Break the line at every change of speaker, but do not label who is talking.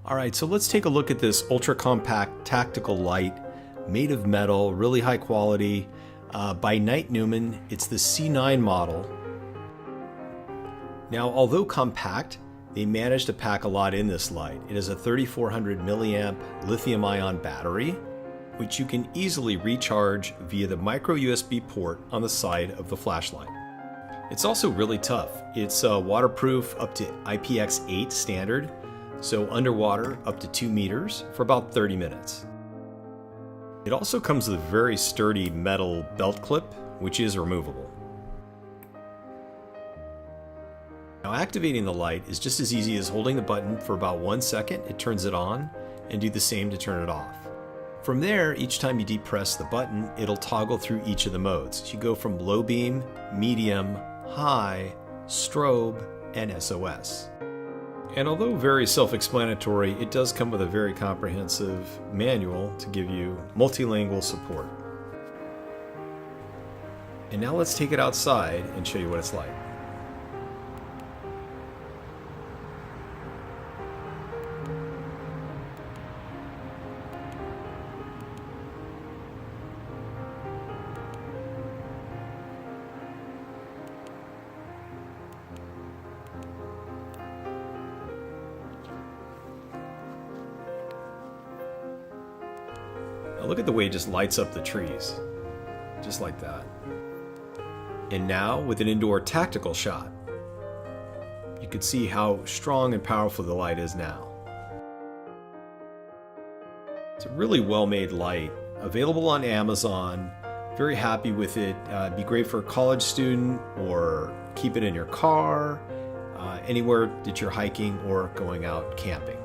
All right, so let's take a look at this ultra compact tactical light made of metal, really high quality, by NITENUMEN. It's the C9 model. Now, although compact, they managed to pack a lot in this light. It is a 3400 milliamp lithium-ion battery, which you can easily recharge via the micro USB port on the side of the flashlight. It's also really tough. It's waterproof up to IPX8 standard, so underwater up to 2 meters for about 30 minutes. It also comes with a very sturdy metal belt clip, which is removable. Now, activating the light is just as easy as holding the button for about 1 second. It turns it on, and do the same to turn it off. From there, each time you depress the button, it'll toggle through each of the modes. You go from low beam, medium, high, strobe, and SOS. And although very self-explanatory, it does come with a very comprehensive manual to give you multilingual support. And now let's take it outside and show you what it's like. Now look at the way it just lights up the trees, just like that. And now with an indoor tactical shot, you can see how strong and powerful the light is now. It's a really well-made light, available on Amazon. Very happy with it. It'd be great for a college student, or keep it in your car, anywhere that you're hiking or going out camping.